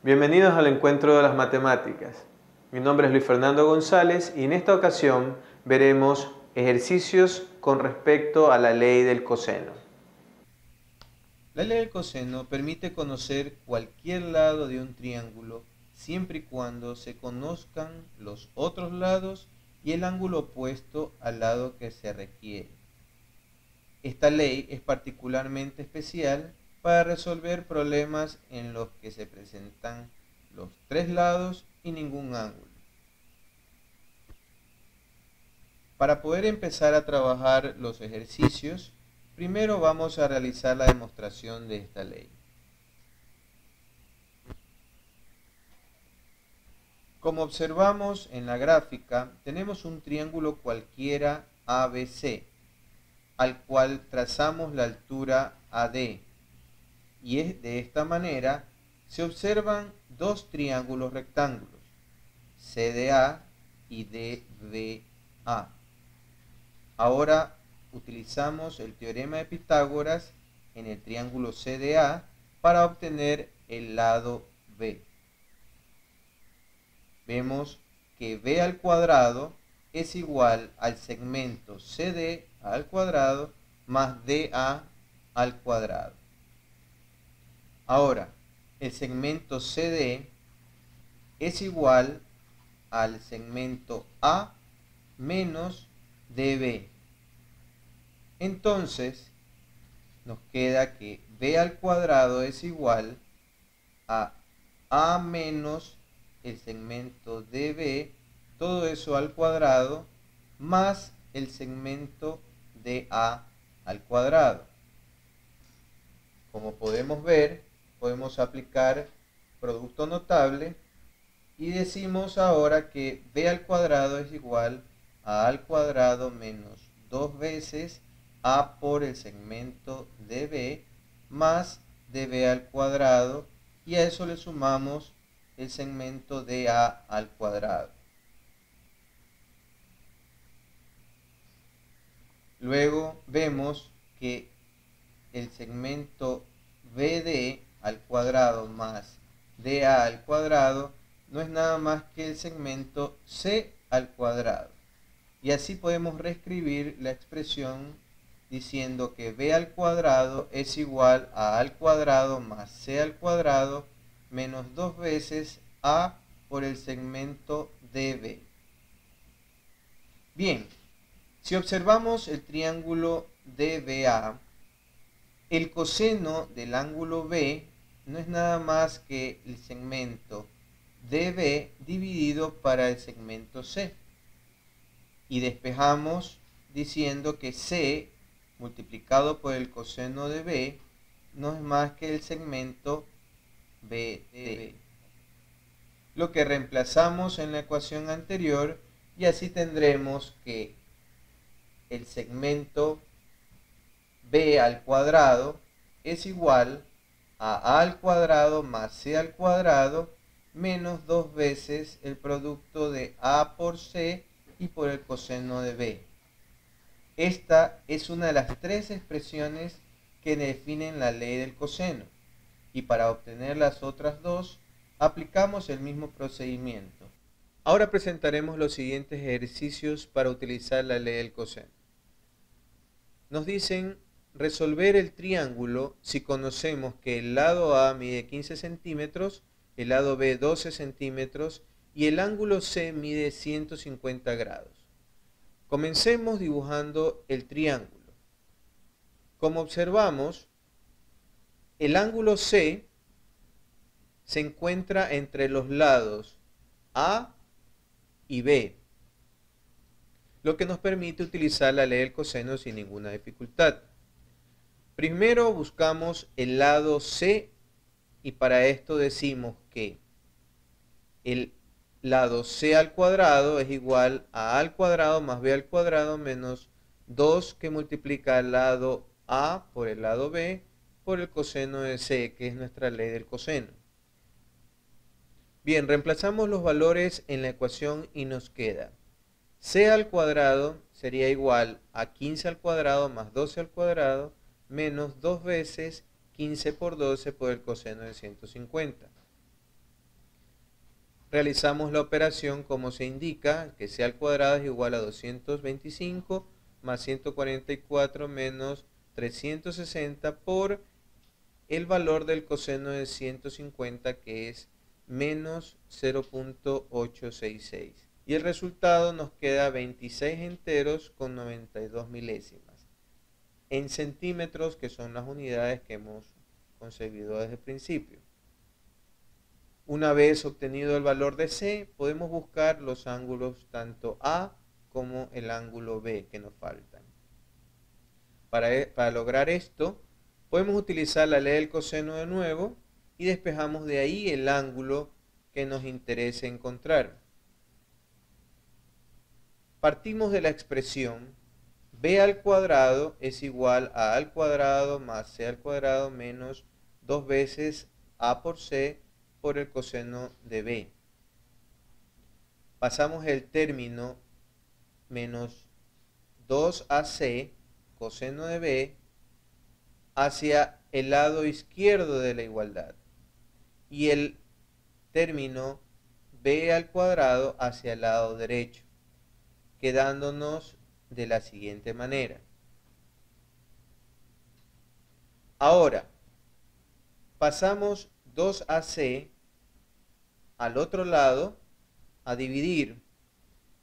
Bienvenidos al encuentro de las matemáticas. Mi nombre es Luis Fernando González y en esta ocasión veremos ejercicios con respecto a la ley del coseno. La ley del coseno permite conocer cualquier lado de un triángulo siempre y cuando se conozcan los otros lados y el ángulo opuesto al lado que se requiere. Esta ley es particularmente especial para resolver problemas en los que se presentan los tres lados y ningún ángulo. Para poder empezar a trabajar los ejercicios, primero vamos a realizar la demostración de esta ley. Como observamos en la gráfica, tenemos un triángulo cualquiera ABC, al cual trazamos la altura AD, y de esta manera se observan dos triángulos rectángulos, CDA y DBA. Ahora utilizamos el teorema de Pitágoras en el triángulo CDA para obtener el lado B. Vemos que B al cuadrado es igual al segmento CD al cuadrado más DA al cuadrado. Ahora, el segmento CD es igual al segmento A menos DB. Entonces, nos queda que B al cuadrado es igual a A menos el segmento DB, todo eso al cuadrado, más el segmento DA al cuadrado. Como podemos ver, podemos aplicar producto notable y decimos ahora que B al cuadrado es igual a al cuadrado menos 2 veces A por el segmento DB más DB al cuadrado, y a eso le sumamos el segmento DA al cuadrado. Luego vemos que el segmento BD al cuadrado más DA al cuadrado no es nada más que el segmento C al cuadrado. Y así podemos reescribir la expresión diciendo que B al cuadrado es igual a al cuadrado más C al cuadrado menos 2 veces A por el segmento DB. Bien, si observamos el triángulo DBA, el coseno del ángulo B no es nada más que el segmento DB dividido para el segmento C. Y despejamos diciendo que C multiplicado por el coseno de B no es más que el segmento BD. Lo que reemplazamos en la ecuación anterior, y así tendremos que el segmento B al cuadrado es igual a al cuadrado más C al cuadrado menos 2 veces el producto de A por C y por el coseno de B. Esta es una de las tres expresiones que definen la ley del coseno, y para obtener las otras dos aplicamos el mismo procedimiento. Ahora presentaremos los siguientes ejercicios para utilizar la ley del coseno. Nos dicen resolver el triángulo si conocemos que el lado A mide 15 centímetros, el lado B 12 centímetros y el ángulo C mide 150 grados. Comencemos dibujando el triángulo. Como observamos, el ángulo C se encuentra entre los lados A y B, lo que nos permite utilizar la ley del coseno sin ninguna dificultad. Primero buscamos el lado C y para esto decimos que el lado C al cuadrado es igual a al cuadrado más B al cuadrado menos 2 que multiplica el lado A por el lado B por el coseno de C, que es nuestra ley del coseno. Bien, reemplazamos los valores en la ecuación y nos queda C al cuadrado sería igual a 15 al cuadrado más 12 al cuadrado menos 2 veces 15 por 12 por el coseno de 150. Realizamos la operación como se indica, que c al cuadrado es igual a 225 más 144 menos 360 por el valor del coseno de 150, que es menos 0.866. Y el resultado nos queda 26 enteros con 92 milésimas. En centímetros, que son las unidades que hemos concebido desde el principio. Una vez obtenido el valor de C, podemos buscar los ángulos tanto A como el ángulo B que nos faltan. Para lograr esto, podemos utilizar la ley del coseno de nuevo y despejamos de ahí el ángulo que nos interese encontrar. Partimos de la expresión b al cuadrado es igual a al cuadrado más c al cuadrado menos 2 veces a por c por el coseno de b. Pasamos el término menos 2ac coseno de b hacia el lado izquierdo de la igualdad y el término b al cuadrado hacia el lado derecho, quedándonos de la siguiente manera. Ahora, pasamos 2ac al otro lado a dividir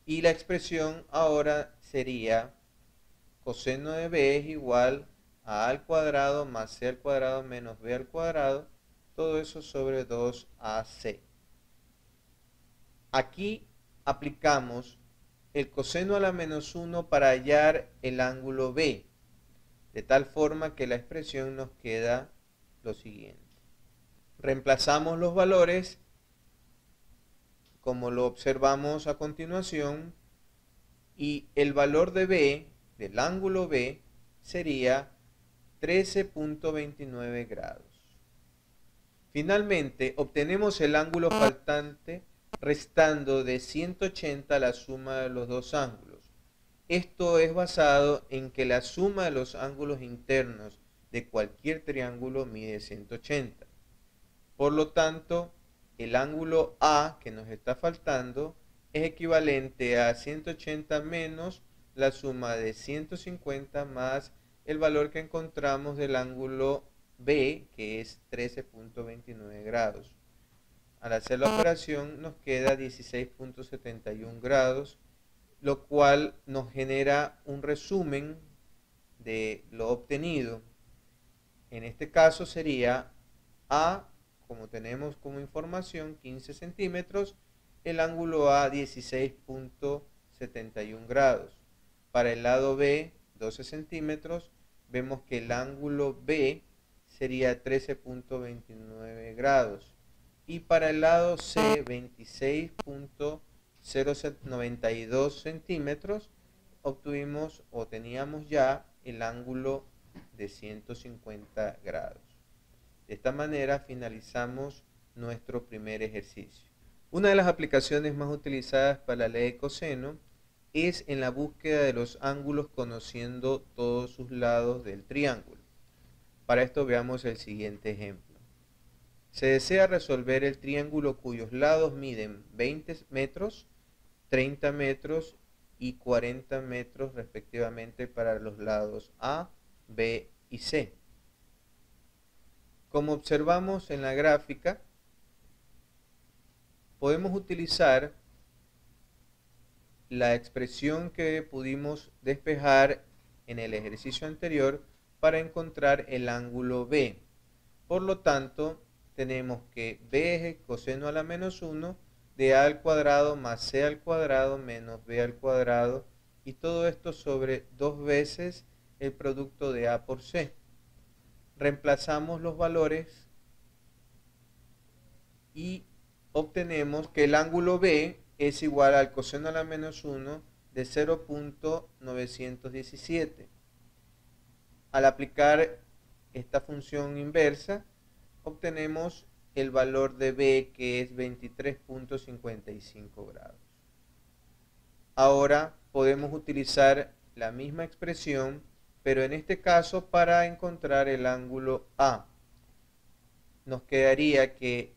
y la expresión ahora sería coseno de b es igual a al cuadrado más c al cuadrado menos b al cuadrado, todo eso sobre 2ac. Aquí aplicamos el coseno a la menos 1 para hallar el ángulo b, de tal forma que la expresión nos queda lo siguiente. Reemplazamos los valores como lo observamos a continuación y el valor de b, del ángulo b, sería 13.29 grados. Finalmente, obtenemos el ángulo faltante restando de 180 la suma de los dos ángulos. Esto es basado en que la suma de los ángulos internos de cualquier triángulo mide 180. Por lo tanto, el ángulo A que nos está faltando es equivalente a 180 menos la suma de 150 más el valor que encontramos del ángulo B, que es 13.29 grados. Al hacer la operación nos queda 16.71 grados, lo cual nos genera un resumen de lo obtenido. En este caso sería A, como tenemos como información, 15 centímetros, el ángulo A 16.71 grados. Para el lado B, 12 centímetros, vemos que el ángulo B sería 13.29 grados. Y para el lado C, 26.092 centímetros, obtuvimos o teníamos ya el ángulo de 150 grados. De esta manera finalizamos nuestro primer ejercicio. Una de las aplicaciones más utilizadas para la ley de coseno es en la búsqueda de los ángulos conociendo todos sus lados del triángulo. Para esto veamos el siguiente ejemplo. Se desea resolver el triángulo cuyos lados miden 20 metros, 30 metros y 40 metros respectivamente para los lados A, B y C. Como observamos en la gráfica, podemos utilizar la expresión que pudimos despejar en el ejercicio anterior para encontrar el ángulo B. Por lo tanto, tenemos que B es el coseno a la menos 1 de A al cuadrado más C al cuadrado menos B al cuadrado, y todo esto sobre 2 veces el producto de A por C. Reemplazamos los valores y obtenemos que el ángulo B es igual al coseno a la menos 1 de 0.917. Al aplicar esta función inversa, obtenemos el valor de B, que es 23.55 grados. Ahora podemos utilizar la misma expresión, pero en este caso para encontrar el ángulo A. Nos quedaría que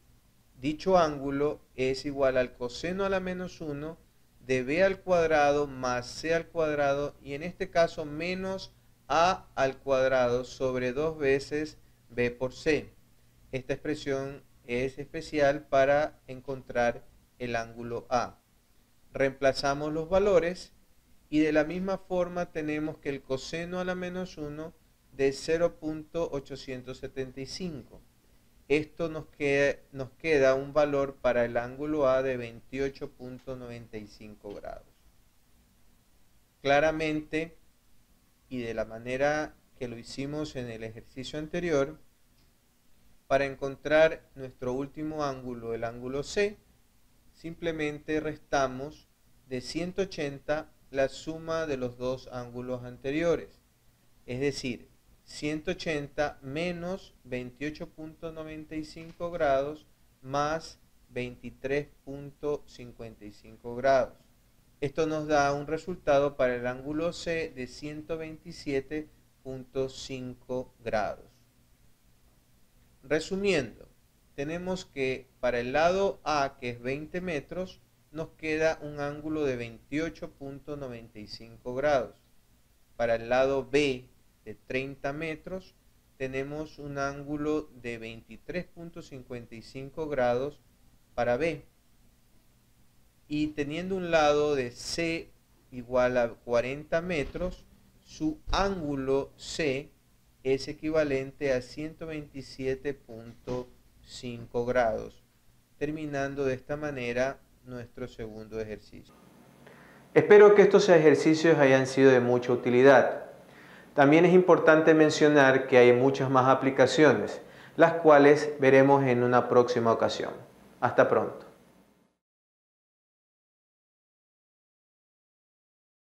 dicho ángulo es igual al coseno a la menos 1 de b al cuadrado más c al cuadrado, y en este caso menos a al cuadrado sobre 2 veces b por c. Esta expresión es especial para encontrar el ángulo A. Reemplazamos los valores y de la misma forma tenemos que el coseno a la menos 1 de 0.875. Esto nos queda un valor para el ángulo A de 28.95 grados. Claramente, y de la manera que lo hicimos en el ejercicio anterior, para encontrar nuestro último ángulo, el ángulo C, simplemente restamos de 180 la suma de los dos ángulos anteriores. Es decir, 180 menos 28.95 grados más 23.55 grados. Esto nos da un resultado para el ángulo C de 127.5 grados. Resumiendo, tenemos que para el lado A, que es 20 metros, nos queda un ángulo de 28.95 grados. Para el lado B, de 30 metros, tenemos un ángulo de 23.55 grados para B. Y teniendo un lado de C igual a 40 metros, su ángulo C es equivalente a 127.5 grados, terminando de esta manera nuestro segundo ejercicio. Espero que estos ejercicios hayan sido de mucha utilidad. También es importante mencionar que hay muchas más aplicaciones, las cuales veremos en una próxima ocasión. Hasta pronto.